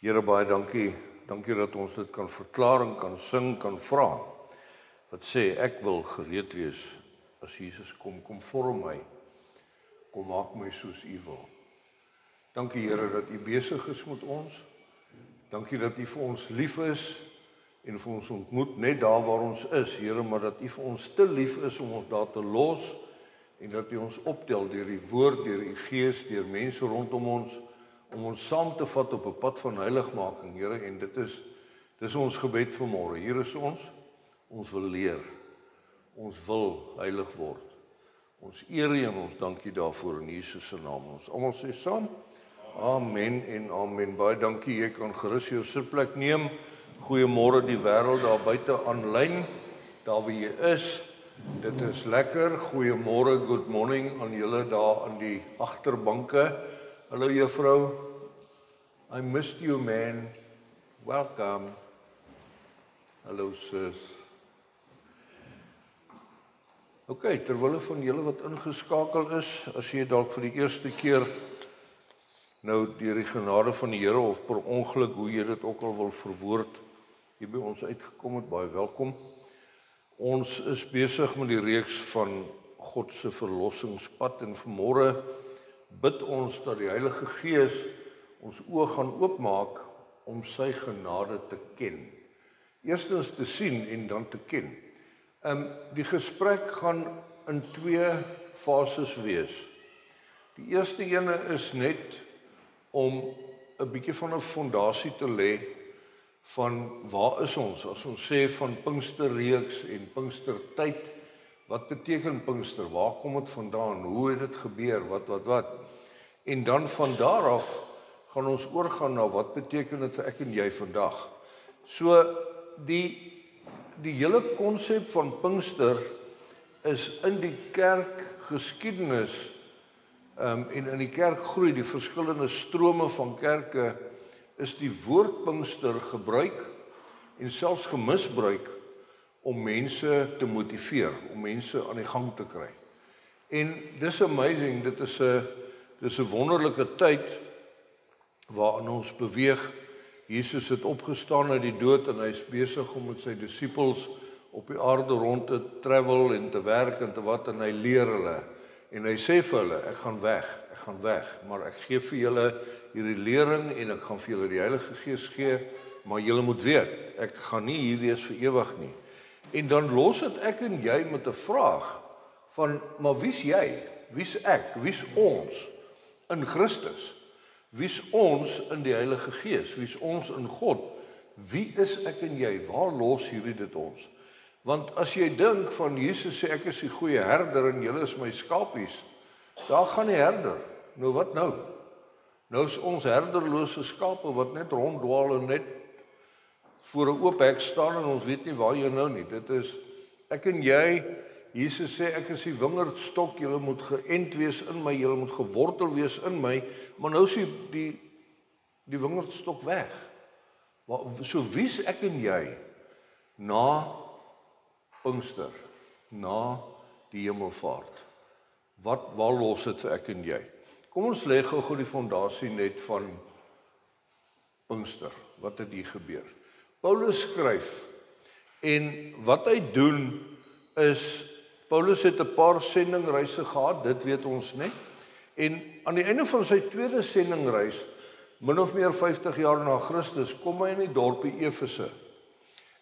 Here, baie dankie. Dankie dat ons dit kan verklaar en kan sing, kan vra. Wat sê, ek wil gereed wees as Jesus kom vorm my. Kom maak my soos U wil. Dankie Here dat U besig is met ons. Dankie dat U vir ons lief is en vir ons ontmoet net daar waar ons is, Here, maar dat U vir ons te lief is om ons daar te los en dat U ons optel deur die woord, deur U Gees, deur mense rondom ons, om ons saam te vat op 'n pad van heiligmaking, Here, en dit is ons gebed vanmôre. Hier is ons wil leer. Ons wil heilig word. Ons eer U en ons dankie daarvoor in Jesus se naam. Ons almal sê saam: Amen en amen. Baie dankie. Jy kan gerus jou sitplek neem. Goeiemôre die wêreld daar buite aanlyn, daar waar jy is. Dit is lekker. Goeiemôre, good morning aan julle daar in die agterbanke. Hallo juffrou. I missed you, man. Welcome. Hallo sis. Ok, terwille van julle wat ingeskakel is, as jy dalk vir die eerste keer nou deur die genade van die Here of per ongeluk, hoe jy dit ook al wil verwoord, hier by ons uitgekom het, baie welkom. Ons is besig met die reeks van God se verlossingspad en vanmôre bid ons dat die Heilige Gees ons oë gaan oopmaak om sy genade te ken. Eerstens te sien en dan te ken. Die gesprek gaan in 2 fases wees. Die eerste ene is net om 'n bietjie van 'n fondasie te lê van waar is ons? As ons sê van Pinksterreeks en Pinkstertyd, wat beteken Pinkster? Waar kom dit vandaan? Hoe het dit gebeur? Wat? En dan van daar af gaan ons oorgaan na wat beteken dit vir ek en jy vandag. So die hele konsep van Pinkster is in die kerkgeskiedenis en in die kerkgroei, die verskillende strome van kerke, is die woord Pinkster gebruik en selfs gemisbruik om mense te motiveer, om mense aan die gang te kry. En dis amazing, dit is 'n wonderlike tyd waarin ons beweeg. Jesus het opgestaan uit die dood en hy is besig om met sy disippels op die aarde rond te travel en te werk en te wat, en hy leer hulle. En hy sê vir hulle, ek gaan weg, maar ek gee vir julle hierdie lering en ek gaan vir julle die Heilige Gees gee, maar julle moet weet, ek gaan nie hier wees vir ewig nie. En dan los dit ek en jy met 'n vraag van, maar wie's jy? Wie's ek? Wie's ons in Christus? Wie's ons in die Heilige Gees? Wie's ons in God? Wie is ek en jy? Waar los hierdie dit ons? Want as jy dink van Jesus sê ek is die goeie herder en julle is my skapies, daar gaan die herder. Nou wat nou? Nou is ons herderlose skape wat net ronddwaal en net voor 'n oop hek staan en ons weet nie waar jy nou nie. Dit is ek en jy. Jesus sê ek is die wingerdstok, julle moet geënt wees in my, julle moet gewortel wees in my, maar nou is die wingerdstok weg. So wie's ek en jy na Pinkster, na die hemelvaart? Waar los dit vir ek en jy? Kom ons lê gou die fondasie net van Pinkster. Wat het hier gebeur? Paulus skryf en wat hy doen is, Paulus het 'n paar sendingreise gehad, dit weet ons net. En aan die einde van sy tweede sendingreis, min of meer 50 jaar na Christus, kom hy in die dorpie Efese.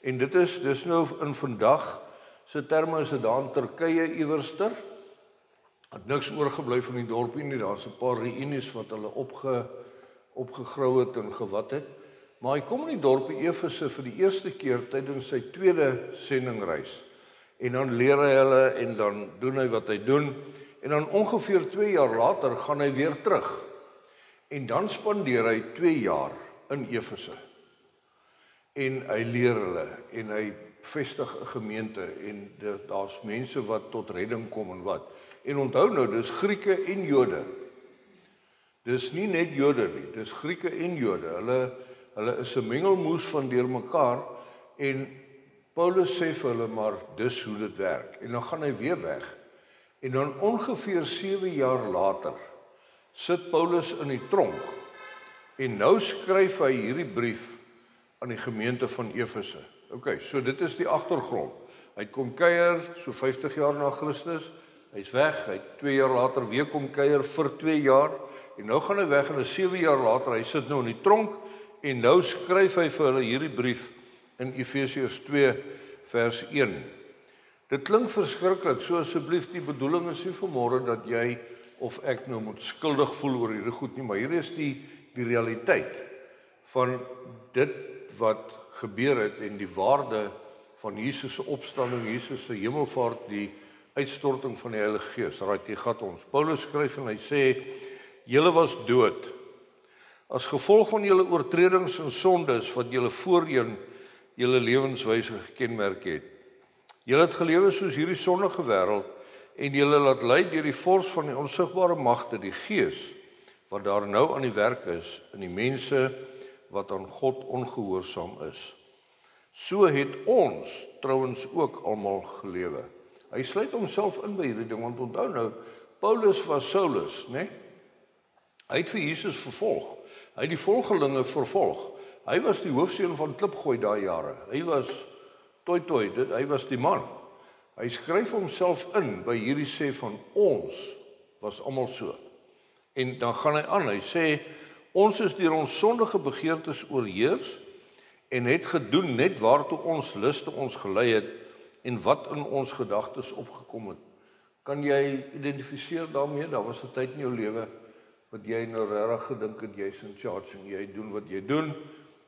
En dis nou in vandag se terme is dit daar in Turkye iewerster. Het niks oorgebly van die dorpie nie, daar's 'n paar reunies wat hulle opgegrou het en gewat het. Maar hy kom in die dorpie Efese vir die eerste keer tydens sy tweede sendingreis. En dan leer hy hulle en dan doen hy wat hy doen. En dan ongeveer 2 jaar later gaan hy weer terug. En dan spandeer hy 2 jaar in Efese. En hy leer hulle en hy vestig 'n gemeente en daar's mense wat tot redding kom en wat. En onthou nou, dis Grieke en Jode. Dis nie net Jode nie, dis Grieke en Jode. Hulle is 'n mengelmoes van deurmekaar en Paulus sê vir hulle, maar dis hoe dit werk. En dan gaan hy weer weg. En dan ongeveer 7 jaar later sit Paulus in die tronk En nou skryf hy hierdie brief aan die gemeente van Efese. Okay, so dit is die agtergrond. Hy kom kuier so 50 jaar na Christus. Hy's weg, hy het 2 jaar later weer kom kuier vir 2 jaar en nou gaan hy weg en 7 jaar later, hy sit nou in die tronk en nou skryf hy vir hulle hierdie brief in Efesiërs 2 vers 1. Dit klink verskriklik, so asseblief die bedoeling is nie vanmôre dat jy of ek nou moet skuldig voel oor hierdie goed nie, maar hier is die realiteit van dit wat gebeur het en die waarde van Jesus se opstanding, Jesus se hemelvaart, die uitstorting van die Heilige Gees. Raai jy gat ons. Paulus skryf en hy sê, julle was dood as gevolg van julle oortredings en sondes wat julle voorheen julle lewenswyse gekenmerk het. Julle het gelewe soos hierdie sondige wêreld en julle laat lei deur die vors van die onsigbare magte, die Gees wat daar nou aan die werk is in die mense wat aan God ongehoorsaam is. So het ons trouens ook almal gelewe. Hy sluit homself in by hierdie ding, want onthou nou, Paulus was Saulus, né? Hy het vir Jesus vervolg. Hy het die volgelinge vervolg. Hy was die hoofseun van klipgooi daai jare. Hy was toi, hy was die man. Hy skryf homself in by hierdie sê van ons was almal so. En dan gaan hy aan, hy sê, ons is deur ons sondige begeertes oorheers en het gedoen net waartoe ons luste ons gelei het en wat in ons gedagtes opgekom het. Kan jy identifiseer daarmee? Daar was 'n tyd in jou lewe wat jy nou regtig gedink het jy's in charge en jy doen wat jy doen.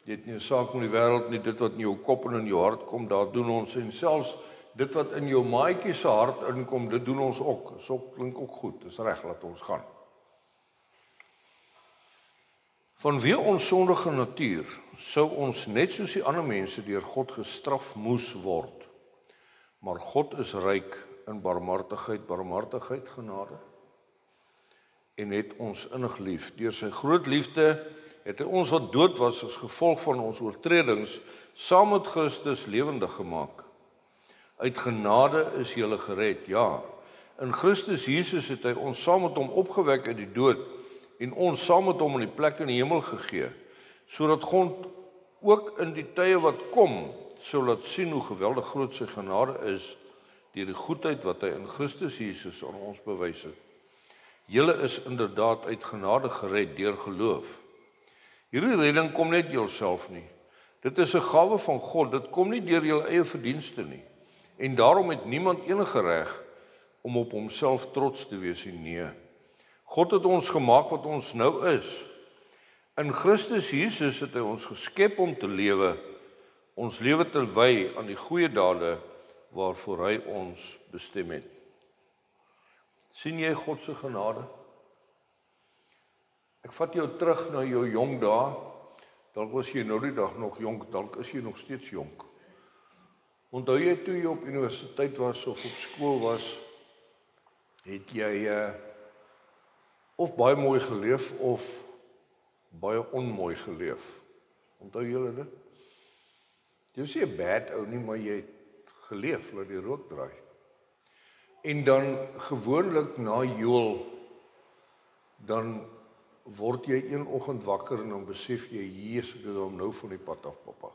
Jy het nie 'n saak met die wêreld nie, dit wat in jou kop en in jou hart kom, daar doen ons en selfs dit wat in jou maatjie se hart inkom, dit doen ons ook. So klink ook goed. Dis reg, laat ons gaan. Vanweë ons sondige natuur sou ons net soos die ander mense deur God gestraf moes word. Maar God is ryk in barmhartigheid, genade en het ons innig lief. Deur sy groot liefde het hy ons wat dood was as gevolg van ons oortredings saam met Christus lewendig gemaak. Uit genade is julle gered, ja. In Christus Jesus het hy ons saam met hom opgewek uit die dood en ons saam met hom in die plek in die hemel gegee, sodat God ook in die tye wat kom sou laat sien hoe geweldig groot sy genade is deur die goedheid wat hy in Christus Jesus aan ons bewys het. Julle is inderdaad uit genade gered deur geloof. Hierdie redding kom net jouself nie. Dit is 'n gawe van God, dit kom nie deur jou eie verdienste nie. En daarom het niemand enige reg om op homself trots te wees nie. Nee. God het ons gemaak wat ons nou is. In Christus Jesus het hy ons geskep om te lewe, ons lewe te wy aan die goeie dade waarvoor hy ons bestem het. sien jy God se genade? Ek vat jou terug na jou jong dae. Dalk was jy nou die dag nog jonk, dalk is jy nog steeds jonk. Onthou jy toe jy op universiteit was of op skool was, het jy of baie mooi geleef of baie onmooi geleef. Onthou julle dit? Jy sê 'n bad ou nie, maar jy het geleef, laat die rook draai. En dan gewoonlik na joel, dan word jy een oggend wakker en dan besef jy, Jesus, ek het hom nou van die pad af, pappa.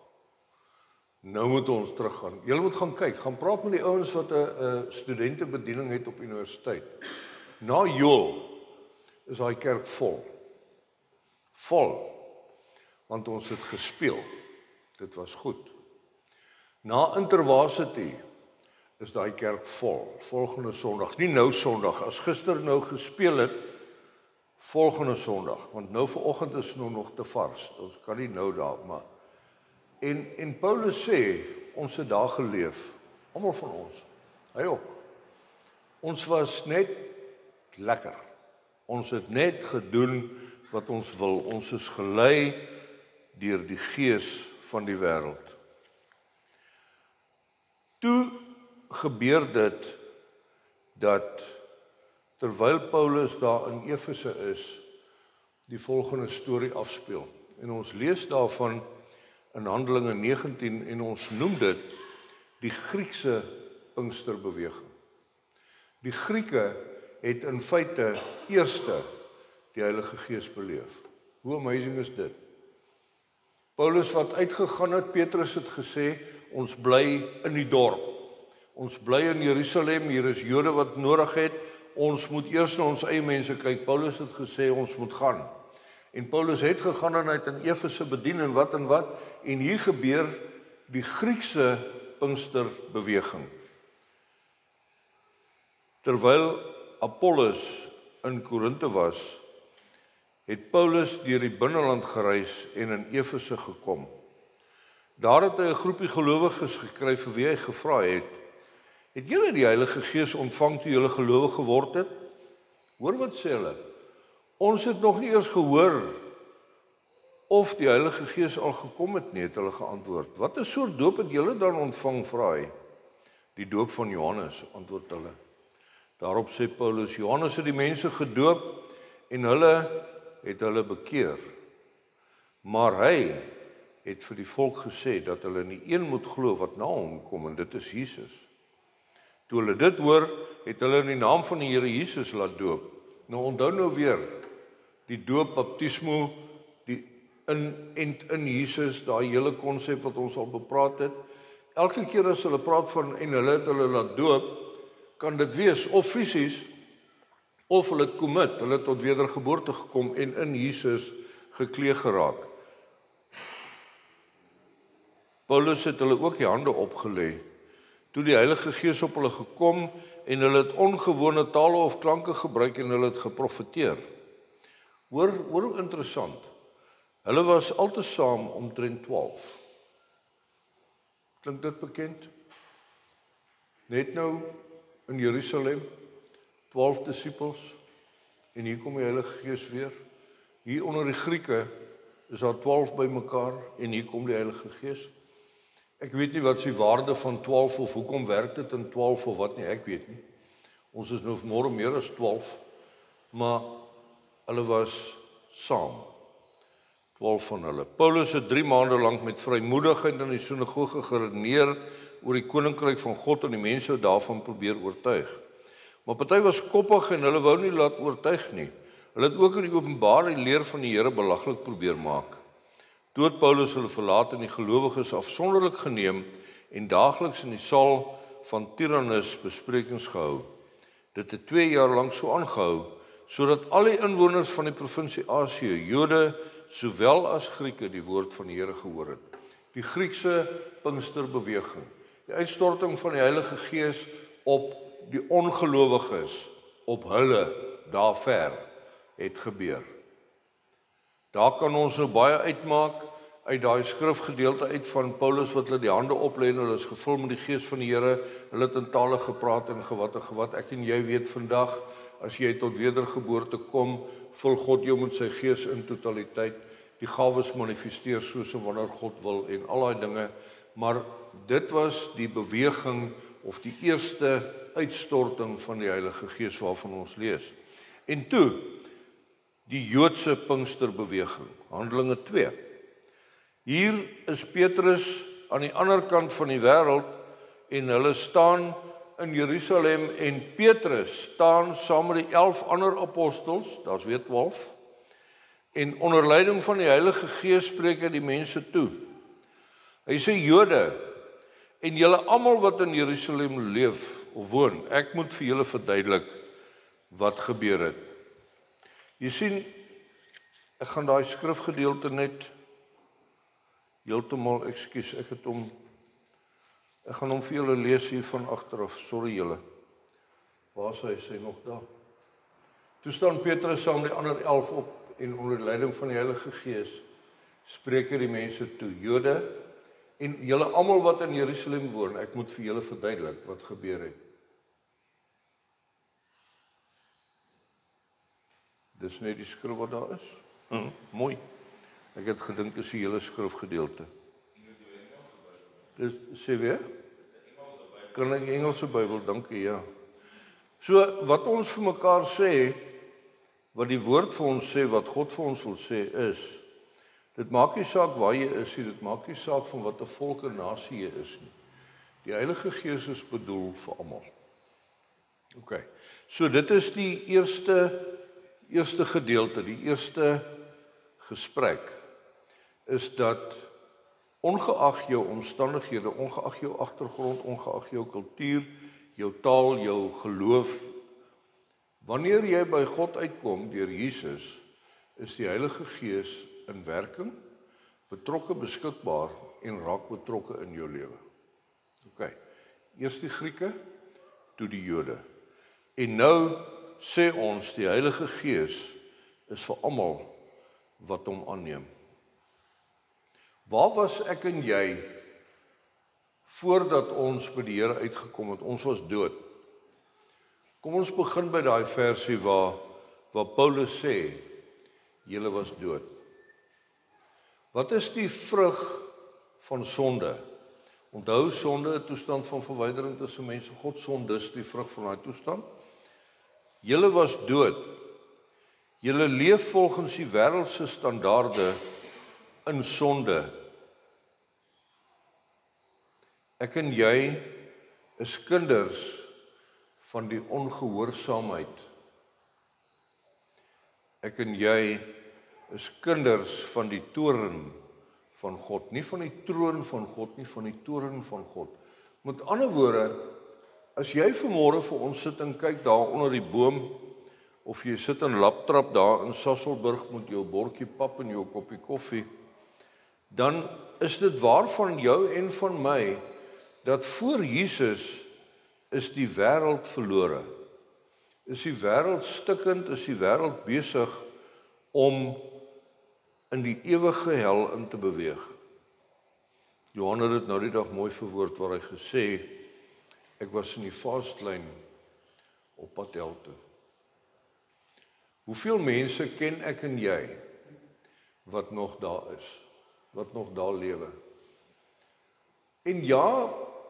Nou moet ons teruggaan. Julle moet gaan kyk, gaan praat met die ouens wat 'n studentebediening het op universiteit. Na joel is daai kerk vol. Vol. Want ons het gespeel. Dit was goed. Na Intervarsity is daai kerk vol. Volgende Sondag, nie nou Sondag, as gister nou gespeel het, volgende Sondag, want nou vanoggend is nog te vars. Ons kan nie nou daar, maar en Paulus sê, ons het daar geleef, almal van ons. Hy ook. Ons was net lekker. Ons het net gedoen wat ons wil. Ons is gelei deur die gees van die wêreld. Toe gebeur dit dat terwyl Paulus daar in Efese is, die volgende storie afspeel. En ons lees daarvan in Handelinge 19 en ons noem dit die Griekse Pinksterbeweging. Die Grieke het in feite eerste die Heilige Gees beleef. Hoe amazing is dit? Paulus wat uitgegaan het, Petrus het gesê, ons bly in die dorp. Ons bly in Jerusalem, hier is Jode wat nodig het, ons moet eers na ons eie mense kyk. Paulus het gesê, ons moet gaan. En Paulus het gegaan en hy het in Efese bedien en wat, en hier gebeur die Griekse Pinksterbeweging. Terwyl Apollos in Korinthe was, het Paulus deur die binneland gereis en in Efese gekom. Daar het hy 'n groepie gelowiges gekry vir wie hy gevra het, het julle die Heilige Gees ontvang toe julle gelowig geword het? Hoor wat sê hulle? Ons het nog nie eers gehoor of die Heilige Gees al gekom het nie, het hulle geantwoord. Wat 'n soort doop het julle dan ontvang, vra hy? Die doop van Johannes, antwoord hulle. Daarop sê Paulus, Johannes het die mense gedoop en hulle het hulle bekeer. Maar hy het vir die volk gesê dat hulle in die een moet glo wat na hom kom, en dit is Jesus. Toe hulle dit hoor, het hulle in die naam van die Here Jesus laat doop. Nou onthou nou weer, die doop, baptismo, die in Jesus, daai hele konsep wat ons al bepraat het. Elke keer as hulle praat van en hulle het hulle laat doop, kan dit wees of fisies, of hulle het commit, hulle het tot wedergeboorte gekom en in Jesus geklee geraak. Paulus het hulle ook die hande opgelê. Toe die Heilige Gees op hulle gekom en hulle het ongewone tale of klanke gebruik en hulle het geprofeteer. Hoor hoe interessant. Hulle was altesaam omtrent 12. Klink dit bekend? Net nou in Jerusalem, 12 disippels, en hier kom die Heilige Gees weer. Hier onder die Grieke is daar 12 by mekaar, en hier kom die Heilige Gees. Ek weet nie wat is die waarde van 12, of hoekom werk dit in 12 of wat nie, ek weet nie. Ons is nou vanmôre meer as 12, maar hulle was saam. 12 van hulle. Paulus het 3 maande lank met vrymoedigheid in die sinagoge geredeneer oor die koninkryk van God en die mense daarvan probeer oortuig. Maar party was koppig en hulle wou nie laat oortuig nie. Hulle het ook in die openbare leer van die Here belaglik probeer maak. Toe het Paulus hulle verlaat en die gelowiges afsonderlik geneem en daagliks in die saal van Tyrannus besprekings gehou. Dit het 2 jaar lank so aangehou, sodat al die inwoners van die provinsie Asië, Jode sowel as Grieke, die woord van die Here gehoor het. Die Griekse Pinksterbeweging, die uitstorting van die Heilige Gees op die ongelowiges, op hulle daar ver, het gebeur. Daar kan ons nou baie uitmaak uit daai skrifgedeelte uit van Paulus wat hulle die hande oplê en hulle is gevul met die Gees van die Here, hulle het in tale gepraat en gewat. Ek en jy weet vandag, as jy tot wedergeboorte kom, vul God jou met sy Gees in totaliteit. Die gawes manifesteer soos en wanneer God wil en al daai dinge, maar dit was die beweging of die eerste uitstorting van die Heilige Gees waarvan ons lees. En toe die Joodse Pinksterbeweging, Handelinge 2. Hier is Petrus aan die ander kant van die wêreld en hulle staan in Jerusalem en Petrus staan saam met die 11 ander apostels, daar's weer 12, en onder leiding van die Heilige Gees spreek hy die mense toe. Hy sê Jode en julle almal wat in Jerusalem leef of woon, ek moet vir julle verduidelik wat gebeur het. Jy sien, ek gaan daai skrifgedeelte net heeltemal, ekskuus, ek gaan hom vir julle lees hier van agteraf, sorry julle. Waar is hy? Is hy nog daar? Toe staan Petrus saam met die ander 11 op en onder leiding van die Heilige Gees spreek hy die mense toe, Jode en julle almal wat in Jerusalem woon, ek moet vir julle verduidelik wat gebeur het. Dis net die skrif wat daar is. Mooi. Ek het gedink dis die hele skrifgedeelte. Dis sê weer? Kan ek Engelse Bybel, dankie, ja. So wat ons vir mekaar sê, wat die woord vir ons sê, wat God vir ons wil sê is, dit maak nie saak waar jy is nie, dit maak nie saak van wat 'n volk en nasie jy is nie. Die Heilige Gees is bedoel vir almal. OK. So dit is die eerste gedeelte, die eerste gesprek is dat ongeag jou omstandighede, ongeag jou agtergrond, ongeag jou kultuur, jou taal, jou geloof, wanneer jy by God uitkom deur Jesus, is die Heilige Gees in werking, betrokke, beskikbaar en raak betrokke in jou lewe. OK. Eers die Grieke, toe die Jode. En nou sê ons die Heilige Gees is vir almal wat hom aanneem. Waar was ek en jy voordat ons by die Here uitgekom het? Ons was dood. Kom ons begin by daai versie waar Paulus sê, julle was dood. Wat is die vrug van sonde? Onthou, sonde, 'n toestand van verwydering tussen mense. God sonde die vrug van daai toestand. Julle was dood. Julle leef volgens die wêreldse standaarde in sonde. Ek en jy is kinders van die ongehoorsaamheid. Ek en jy is kinders van die toorn van God, nie van die troon van God nie, van die toorn van God. Met ander woorde, as jy vanmôre vir ons sit en kyk daar onder die boom, of jy sit in Laptrap daar in Sasolburg met jou bordjie pap en jou koppie koffie, dan is dit waar van jou en van my, dat voor Jesus is die wêreld verlore. Is die wêreld stikkend, is die wêreld besig om in die ewige hel in te beweeg. Johan het dit nou die dag mooi verwoord waar hy gesê, ek was in die fastlyn op pad hel toe. Hoeveel mense ken ek en jy wat nog daar is, wat nog daar lewe? En ja,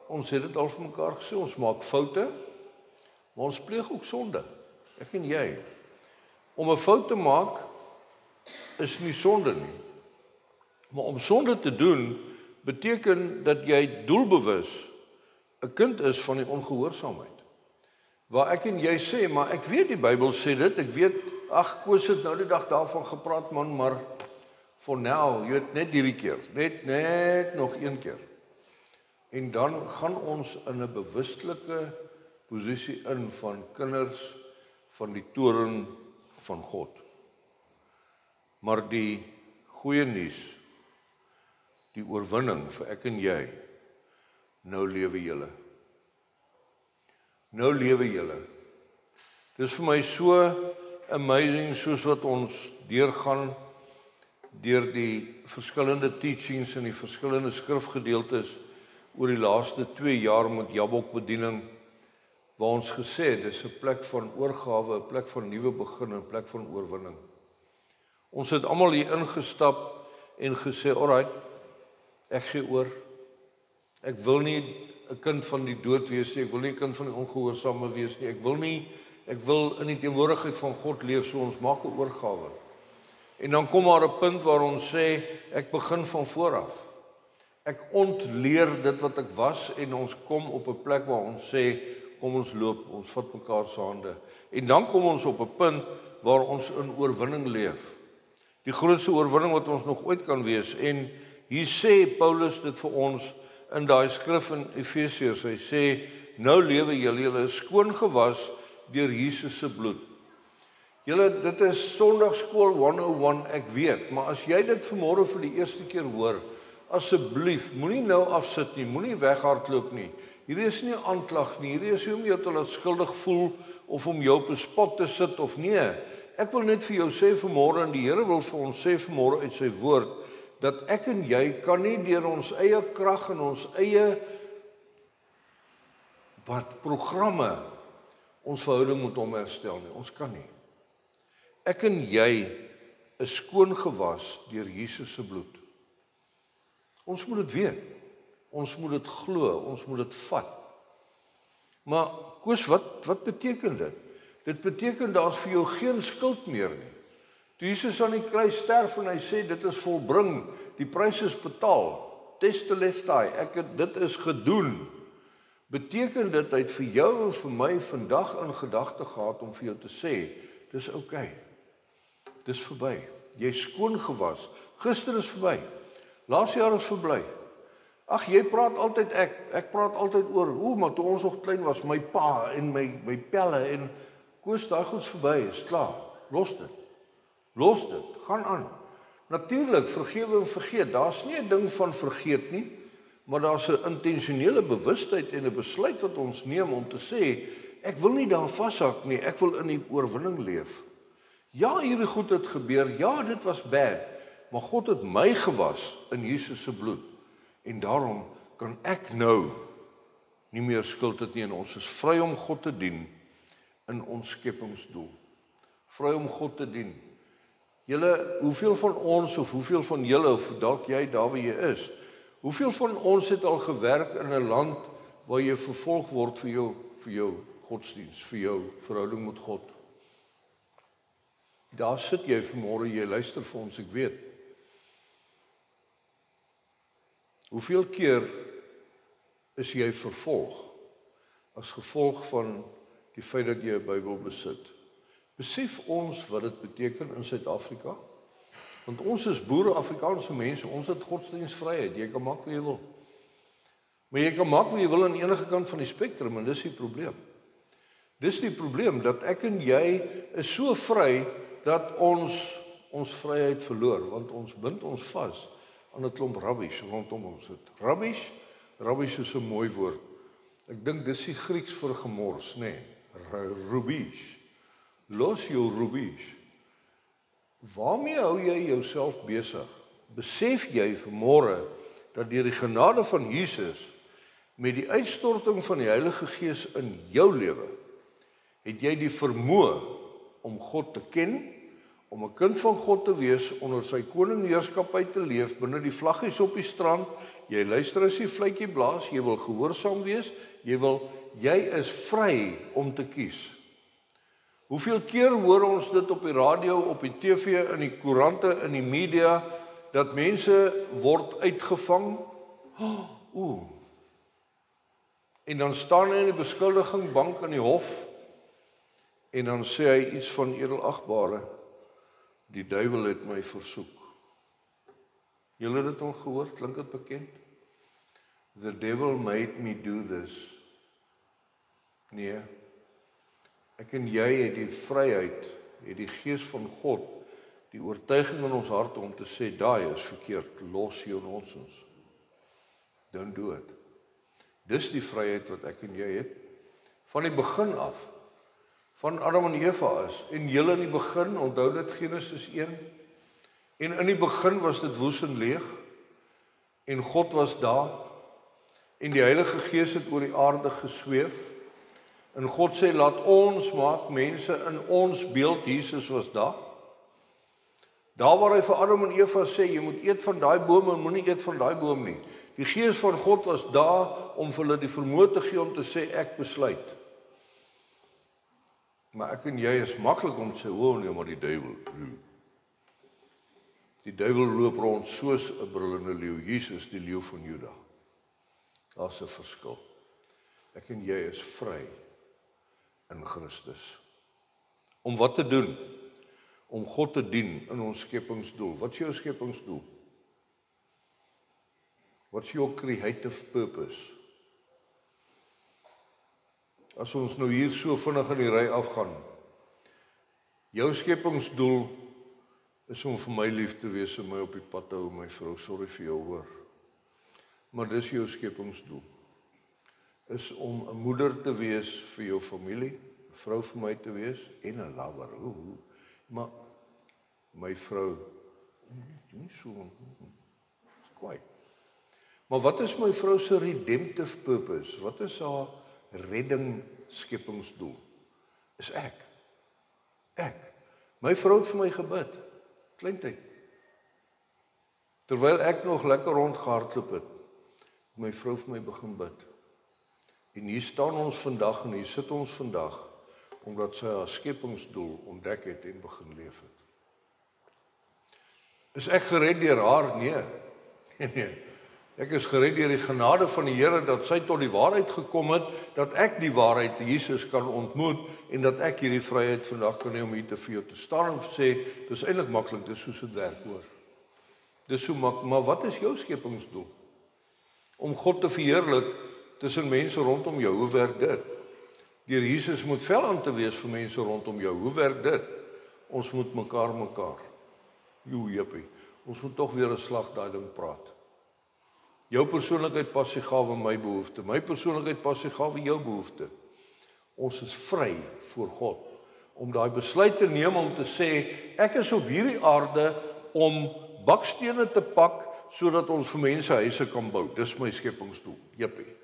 ons het dit al vir mekaar gesê, ons maak foute, maar ons pleeg ook sonde, ek en jy. Om 'n fout te maak is nie sonde nie. Maar om sonde te doen beteken dat jy doelbewus 'n kind is van die ongehoorsaamheid. Waar ek en jy sê, maar ek weet die Bybel sê dit, ek weet, ag, Koos het nou die dag daarvan gepraat man, maar for now, jy weet, net hierdie keer, net nog een keer. En dan gaan ons in 'n bewustelike posisie in van kinders van die toorn van God. Maar die goeie nuus, die oorwinning vir ek en jy, nou lewe julle. Nou lewe julle. Dis vir my so amazing soos wat ons deurgaan deur die verskillende teachings en die verskillende skrifgedeeltes oor die laaste 2 jaar met Jabok-bediening, waar ons gesê het, dis 'n plek van oorgawe, 'n plek van nuwe begin, 'n plek van oorwinning. Ons het almal hier ingestap en gesê, alright, ek gee oor. Ek wil nie 'n kind van die dood wees nie, ek wil nie 'n kind van die ongehoorsame wees nie, ek wil in die teenwoordigheid van God leef, so ons maak 'n oorgawe. En dan kom daar 'n punt waar ons sê, ek begin van voor af. Ek ontleer dit wat ek was en ons kom op 'n plek waar ons sê, kom ons loop, ons vat mekaar se hande. En dan kom ons op 'n punt waar ons in oorwinning leef. Die grootste oorwinning wat ons nog ooit kan wees. En hier sê Paulus dit vir ons in daai skrif in Efesiërs. Hy sê, nou lewe julle is skoon gewas deur Jesus se bloed. Julle, dit is Sondagskool 101, ek weet, maar as jy dit vanmôre vir die eerste keer hoor, asseblief, moenie nou afsit nie, moenie weghardloop nie. Hierdie is nie aanklag nie, hierdie is nie om jou te laat skuldig voel, of om jou op 'n spot te sit, of nee. Ek wil net vir jou sê vanmôre, en die Here wil vir ons sê vanmôre uit sy woord, dat ek en jy kan nie deur ons eie krag en ons eie programme ons verhouding met hom herstel nie. Ons kan nie. Ek en jy is skoon gewas deur Jesus se bloed. Ons moet dit weet. Ons moet dit glo, ons moet dit vat. Maar Koos, wat beteken dit? Dit beteken daar's vir jou geen skuld meer nie. Toe Jesus aan die kruis sterf en hy sê dit is volbring, die prys is betaal. Tetelestai, dit is gedoen. Beteken dit hy het vir jou en vir my vandag in gedagte gehad om vir jou te sê, dis oukei. Dis verby. Jy is skoon gewas. Gister is verby. Laas jaar is verby. Ag, jy praat altyd ek praat altyd oor, maar toe ons nog klein was, my pa en my pelle en Koos, daai goed's verby, is klaar. Los dit, gaan aan. Natuurlik, vergewe en vergeet, daar's nie 'n ding van vergeet nie, maar daar's 'n intentionele bewustheid en 'n besluit wat ons neem om te sê, ek wil nie daar vashak nie, ek wil in die oorwinning leef. Ja, hierdie goed het gebeur, ja, dit was bad, maar God het my gewas in Jesus se bloed. En daarom kan ek nou nie meer skuld het nie, en ons is vry om God te dien in ons skepingsdoel. Vry om God te dien. Julle, hoeveel van ons, of hoeveel van julle, of dalk jy daar waar jy is, hoeveel van ons het al gewerk in 'n land waar jy vervolg word vir jou godsdiens, vir jou verhouding met God? Daar sit jy vanmôre, jy luister vir ons, ek weet. Hoeveel keer is jy vervolg as gevolg van die feit dat jy 'n Bybel besit? Besef ons wat dit beteken in Suid-Afrika? Want ons is boere, Afrikaanse mense, ons het godsdienstvryheid, jy kan maak wat jy wil. Maar jy kan maak wat jy wil aan enige kant van die spektrum, en dis die probleem. Dis die probleem, dat ek en jy is so vry, dat ons vryheid verloor, want ons bind ons vas aan 'n klomp rubbish rondom ons het. Rubbish is 'n mooi woord. Ek dink dis die Grieks vir gemors, nê? Rubbish. Los jou rubbish. Waarmee hou jy jouself besig? Besef jy vanmôre dat deur die genade van Jesus, met die uitstorting van die Heilige Gees in jou lewe, het jy die vermoë om God te ken, om 'n kind van God te wees, onder sy koningheerskappy te leef, binne die vlaggies op die strand, jy luister as die fluitjie blaas, jy wil gehoorsaam wees, jy is vry om te kies. Hoeveel keer hoor ons dit op die radio, op die TV, in die koerante, in die media, dat mense word uitgevang, en dan staan hy in die beskuldigingbank in die hof, en dan sê hy iets van edelagbare, die duiwel het my versoek. Julle het dit al gehoor, klink dit bekend? The devil made me do this. Nee, ek en jy het die vryheid, het die Gees van God, die oortuiging in ons harte om te sê, daai is verkeerd, los jou nonsens. Don't do it. Dis die vryheid wat ek en jy het, van die begin af, van Adam en Eva is, en julle in die begin, onthou dit Genesis 1, en in die begin was dit woes en leeg, en God was daar, en die Heilige Gees het oor die aarde gesweef, en God sê, laat ons maak mense in ons beeld, Jesus was daar. Daar waar hy vir Adam en Eva sê, jy moet eet van daai boom en moenie eet van daai boom nie. Die Gees van God was daar om vir hulle die vermoë te gee om te sê, ek besluit. Maar ek en jy is maklik om te sê, nee, maar die duiwel. Die duiwel loop rond soos 'n brullende leeu, Jesus die leeu van Juda. Daar's 'n verskil. Ek en jy is vry in Christus. Om wat te doen? Om God te dien in ons skepingsdoel. Wat is jou skepingsdoel? What's your creative purpose? As ons nou hier so vinnig in die ry afgaan, jou skepingsdoel is om vir my lief te wees en my op die pad te hou, my vrou, sorry vir jou hoor. Maar dis jou skepingsdoel. Is om 'n moeder te wees vir jou familie, 'n vrou vir my te wees en 'n lover. Maar my vrou, nie so, is kwyt. Maar wat is my vrou se redemptive purpose? Wat is haar redding skepingsdoel? Is ek. My vrou het vir my gebid, kleintyd. Terwyl ek nog lekker rondgehardloop het, my vrou vir my begin bid. En hier staan ons vandag en hier sit ons vandag, omdat sy haar skepingsdoel ontdek het en begin leef het. Is ek gered deur haar? Nee. Ek is gered deur die genade van die Here dat sy tot die waarheid gekom het, dat ek die waarheid, Jesus, kan ontmoet en dat ek hierdie vryheid vandag kan hê om hier te vir jou te staan en sê, dis eintlik maklik, dis soos dit werk hoor. Dis so maklik, maar wat is jou skepingsdoel? Om God te verheerlik tussen mense rondom jou, hoe werk dit? Deur Jesus moet vijand te wees vir mense rondom jou, hoe werk dit? Ons moet mekaar. Jippie, ons moet tog weer 'n slag daai ding praat. Jou persoonlikheid pas die gawe my behoefte, my persoonlikheid pas die gawe jou behoefte. Ons is vry voor God om daai besluit te neem om te sê, ek is op hierdie aarde om bakstene te pak sodat ons vir mense huise kan bou. Dis my skepingsdoel. Jippie.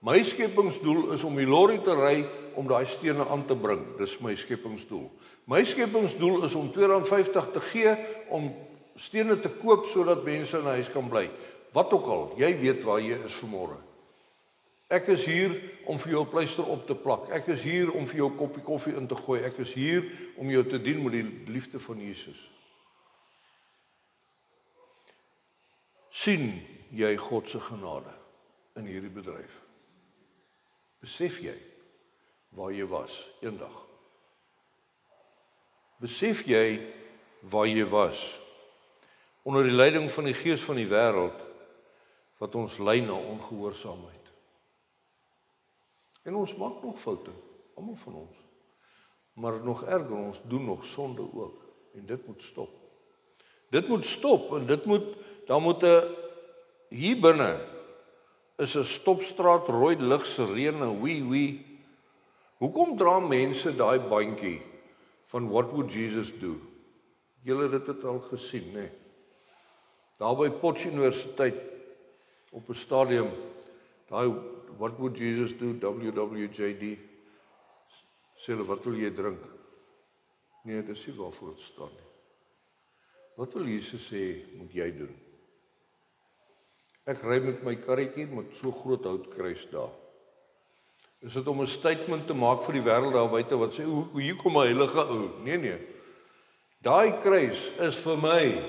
My skepingsdoel is om die lorry te ry om daai stene aan te bring. Dis my skepingsdoel. My skepingsdoel is om R2.50 te gee om stene te koop sodat mense in 'n huis kan bly. Wat ook al, jy weet waar jy is vanmôre. Ek is hier om vir jou 'n pleister op te plak. Ek is hier om vir jou 'n koppie koffie in te gooi. Ek is hier om jou te dien met die liefde van Jesus. Sien jy God se genade in hierdie bedryf? Besef jy waar jy was eendag? Besef jy waar jy was onder die leiding van die gees van die wêreld wat ons lei na ongehoorsaamheid? En ons maak nog foute, almal van ons. Maar nog erger, ons doen nog sonde ook. En dit moet stop. Dit moet stop en daar moet hier binne is 'n stopstraat, rooi lig, sirene, wee. Hoekom dra mense daai bandjie van what would Jesus do? Julle het dit al gesien, né? Daar by Potchefstroom Universiteit op 'n stadium, daai what would Jesus do, WWJD, sê hulle, wat wil jy drink? Nee, dit is nie waarvoor dit staan nie. Wat wil Jesus sê, moet jy doen? Ek ry met my karretjie met so groot houtkruis daar. Is dit om 'n statement te maak vir die wêreld daar buite wat sê, hier kom 'n heilige ou. Nee. Daai kruis is vir my.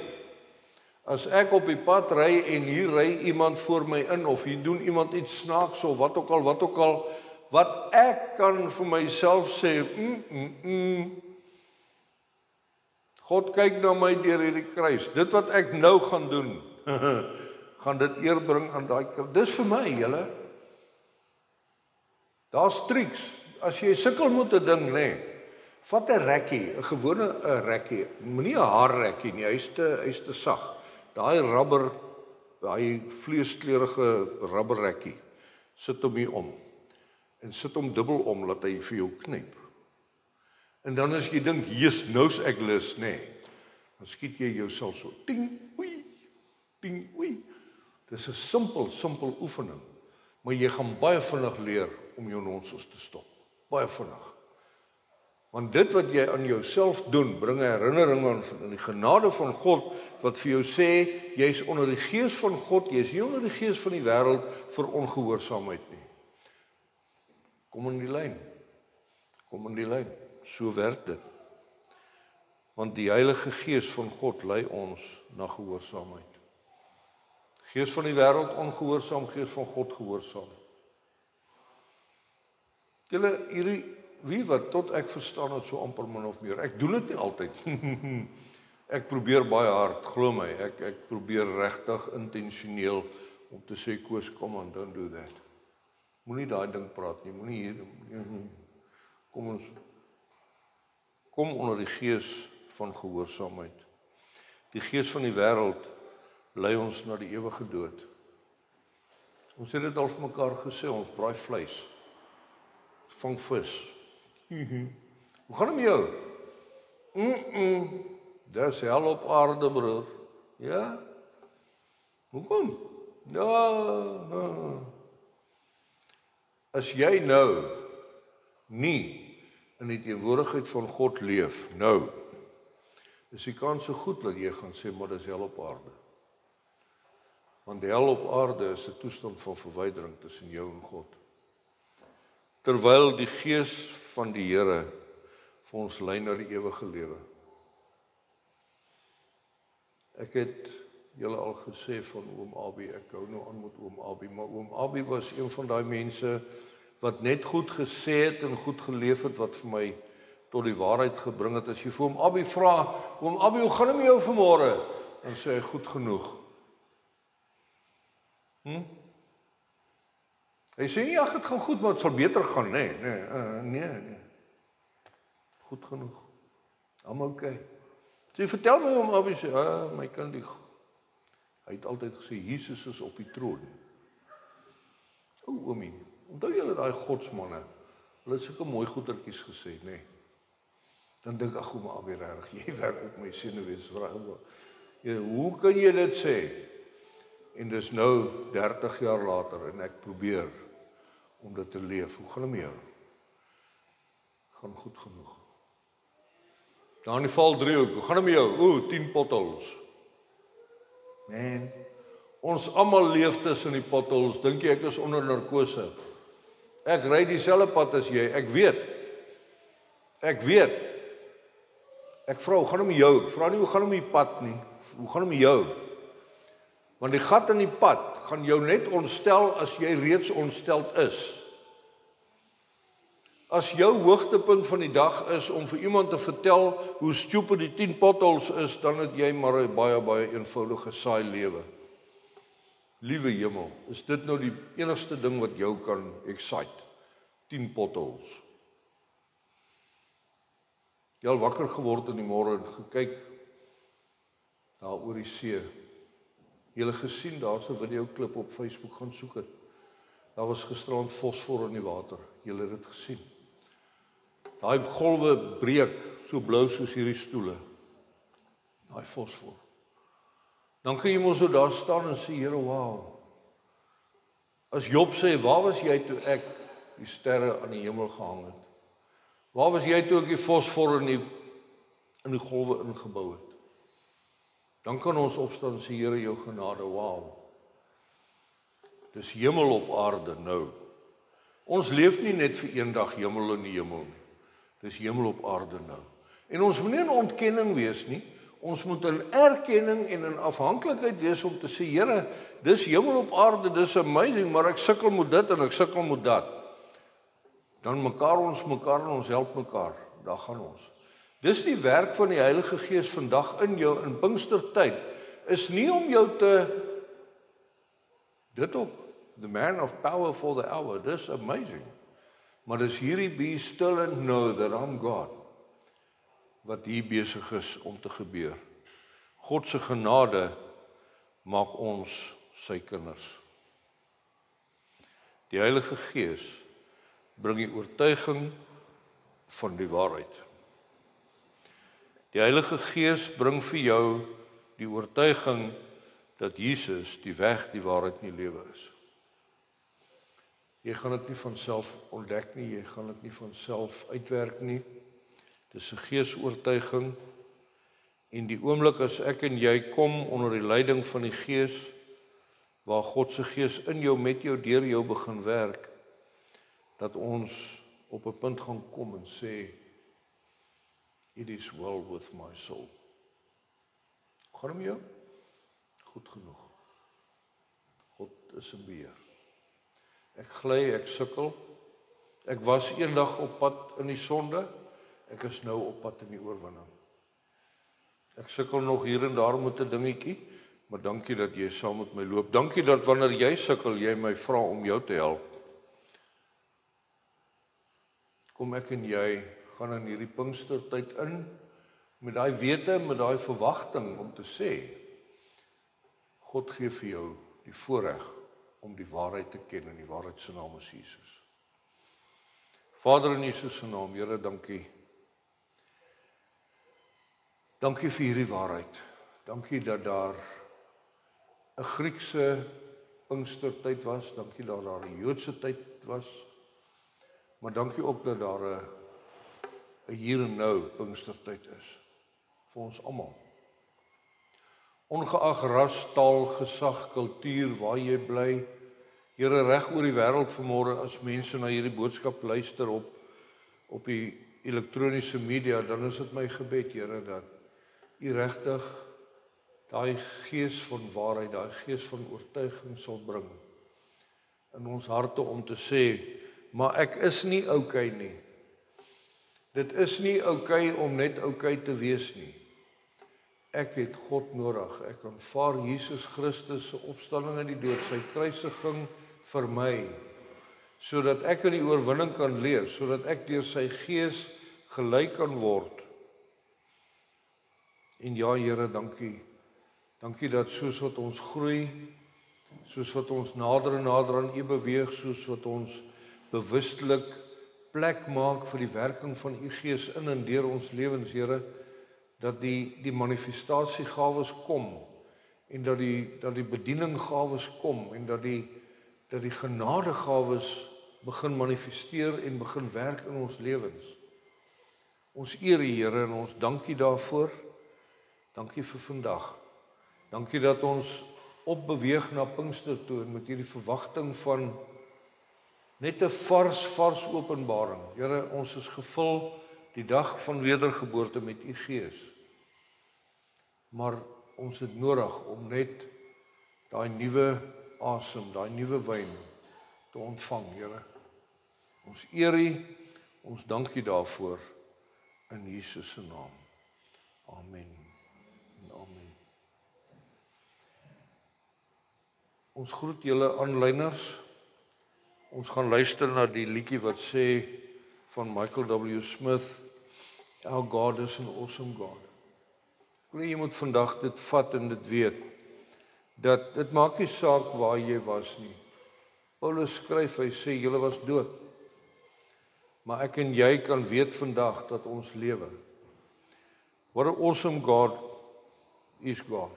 As ek op die pad ry en hier ry iemand voor my in of hier doen iemand iets snaaks of wat ook al, wat ek kan vir myself sê, God kyk na my deur hierdie kruis. Dit wat ek nou gaan doen, gaan dit eer bring aan daai kruis. Dis vir my, julle. Daar's triks. As jy sukkel met 'n ding, nê. Vat 'n rekkie, 'n gewone rekkie, moenie 'n haarrekkie nie, hy's te sag. Daai rubber, daai vleeskleurige rubberrekkie, sit hom hier om. En sit hom dubbel om, laat hy vir jou knyp. En dan as jy dink, "Jesus, nou's ek lus," nê. Dan skiet jy jouself so, ting, oei. Dis 'n simpel oefening. Maar jy gaan baie vinnig leer om jou nonsens te stop. Baie vinnig. Want dit wat jy aan jouself doen, bring 'n herinnering aan die genade van God, wat vir jou sê, jy's onder die gees van God, jy's nie onder die gees van die wêreld vir ongehoorsaamheid nie. Kom in die lyn. So werk dit. Want die Heilige Gees van God lei ons na gehoorsaamheid. Gees van die wêreld ongehoorsaam, gees van God gehoorsaam. Julle wie wat tot ek verstaan het so amper min of meer. Ek doen dit nie altyd. Ek probeer baie hard, glo my. Ek probeer regtig intentioneel om te sê, Koos, kom aan, don't do that. Moenie daai ding praat nie, moenie hier. Kom onder die gees van gehoorsaamheid. Die gees van die wêreld lei ons na die ewige dood. Ons het dit al vir mekaar gesê, ons braai vleis. Vang vis. Hoe gaan het met jou? Dis hel op aarde, broer. Ja? Hoekom? Ja. As jy nou nie in die teenwoordigheid van God leef, nou, is die kans so goed dat jy gaan sê, maar dis hel op aarde. Want die hel op aarde is 'n toestand van verwydering tussen jou en God. Terwyl die gees van die Here vir ons lei na die ewige lewe. Ek het julle al gesê van oom Abi, ek hou nou aan met oom Abi, maar oom Abi was een van daai mense wat net goed gesê het en goed geleef het, wat vir my tot die waarheid gebring het. As jy vir oom Abi vra, oom Abi, hoe gaan dit met jou vanmôre? Dan sê hy, goed genoeg. Hy sê, ja, dit gaan goed, maar het sal beter gaan, nee. Goed genoeg. I'm okay. So, vertel my oom Abi, sê, my kind, hy het altyd gesê, Jesus is op die troon. O, oomie, onthou julle daai godsmanne, hulle het sulke mooi goedertjies gesê, nee. Dan dink ek, oom Abi, regtig, jy werk op my senuwees, hoe kan jy dit sê? En dis nou 30 jaar later, en ek probeer om dit te leef. Hoe gaan dit met jou? Gaan goed genoeg. Daar in die Valdriehoek, hoe gaan dit met jou? 10 potholes. Man, ons almal leef tussen die potholes. Dink jy ek is onder narkose? Ek ry dieselfde pad as jy, ek weet. Ek vra, hoe gaan dit met jou? Ek vra nie, hoe gaan dit met die pad nie? Hoe gaan dit met jou? Want die gat in die pad gaan jou net ontstel as jy reeds ontsteld is. As jou hoogtepunt van die dag is om vir iemand te vertel hoe stupid die 10 potholes is, dan het jy maar 'n baie eenvoudige saai lewe. Liewe hemel, is dit nou die enigste ding wat jou kan excite? 10 potholes. Jy al wakker geword in die môre en gekyk daar oor die see. Julle gesien, daar's 'n videoklip op Facebook, gaan soek dit. Daar was gisterand fosfor in die water. Julle het dit gesien. Daai golwe breek so blou soos hierdie stoele. Daai fosfor. Dan kan jy mos so daar staan en sê, Here, wow. As Job sê, waar was jy toe ek die sterre aan die hemel gehang het? Waar was jy toe ek die fosfor in die golwe ingebou het? Dan kan ons opstaan en sê, Here, jou genade, wow. Dis hemel op aarde nou. Ons leef nie net vir eendag hemel in die hemel nie. Dis hemel op aarde nou. En ons moet nie in ontkenning wees nie. Ons moet in erkenning en in afhanklikheid wees om te sê, Here, dis hemel op aarde, dis amazing, maar ek sukkel met dit en ek sukkel met dat. Dan mekaar en ons help mekaar. Daar gaan ons. Dis die werk van die Heilige Gees vandag in jou in Pinkstertyd, is nie om jou te dit op, the man of power for the hour, dis amazing. Maar dis hierdie be still and know that I'm God, wat hier besig is om te gebeur. God se genade maak ons sy kinders. Die Heilige Gees bring die oortuiging van die waarheid. Die Heilige Gees bring vir jou die oortuiging dat Jesus die weg, die waarheid en die lewe is. Jy gaan dit nie van self ontdek nie, jy gaan dit nie van self uitwerk nie. Dis 'n geesoortuiging en die oomblik as ek en jy kom onder die leiding van die Gees, waar God se Gees in jou, met jou, deur jou begin werk, dat ons op 'n punt gaan kom en sê, it is well with my soul. Gaan dit met jou? Goed genoeg. God is in beheer. Ek gly, ek sukkel. Ek was eendag op pad in die sonde. Ek is nou op pad in die oorwinning. Ek sukkel nog hier en daar met 'n dingetjie, maar dankie dat jy saam met my loop. Dankie dat wanneer jy sukkel, jy my vra om jou te help. Kom ek en jy gaan in hierdie Pinkstertyd in met daai wete, met daai verwagting om te sê, God gee vir jou die voorreg om die waarheid te ken, en die waarheid se naam is Jesus. Vader, in Jesus se naam, Here, dankie. Dankie vir hierdie waarheid. Dankie dat daar 'n Griekse Pinkstertyd was, dankie dat daar 'n Joodse tyd was, maar dankie ook dat daar 'n hier en nou Pinkstertyd is, vir ons almal. Ongeag ras, taal, gesag, kultuur, waar jy bly, Here, reg oor die wêreld vanmôre, as mense na hierdie boodskap luister op die elektroniese media, dan is dit my gebed, Here, dat U regtig daai gees van waarheid, daai gees van oortuiging sal bring in ons harte om te sê, maar ek is nie okay nie. Dit is nie okay om net okay te wees nie. Ek het God nodig. Ek aanvaar Jesus Christus se opstanding uit die dood, sy kruisiging vir my, sodat ek in die oorwinning kan leef, sodat ek deur sy gees gelei kan word. En ja, Here, dankie. Dankie dat soos wat ons groei, soos wat ons nader en nader aan U beweeg, soos wat ons bewustelik plek maak vir die werking van U Gees in en deur ons lewens, Here, dat die manifestasiegawes kom en dat die bedieninggawes kom en dat die genadegawes begin manifesteer en begin werk in ons lewens. Ons eer U, Here, en ons dankie daarvoor. Dankie vir vandag. Dankie dat ons opbeweeg na Pinkster toe met hierdie verwagting van net 'n vars openbaring. Here, ons is gevul die dag van wedergeboorte met U Gees. Maar ons het nodig om net daai nuwe asem, daai nuwe wyn te ontvang, Here. Ons eer U, ons dank U daarvoor in Jesus se naam. Amen. Amen. Ons groet julle aanlyners. Ons gaan luister na die liedjie wat sê van Michael W. Smith, Our God is an awesome God. Ek wil jy moet vandag dit vat en dit weet, dat dit maak nie saak waar jy was nie. Paulus skryf, hy sê, julle was dood. Maar ek en jy kan weet vandag dat ons lewe. What an awesome God is God.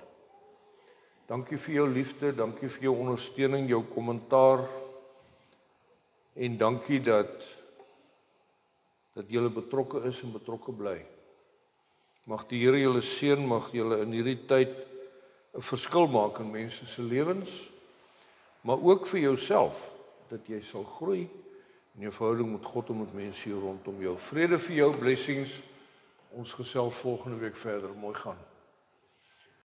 Dankie vir jou liefde, dankie vir jou ondersteuning, jou kommentaar, en dankie dat julle betrokke is en betrokke bly. Mag die Here julle seën, mag julle in hierdie tyd 'n verskil maak in mense se lewens, maar ook vir jouself, dat jy sal groei in jou verhouding met God en met mense hier rondom jou. Vrede vir jou, blessings. Ons gesels volgende week verder. Mooi gaan.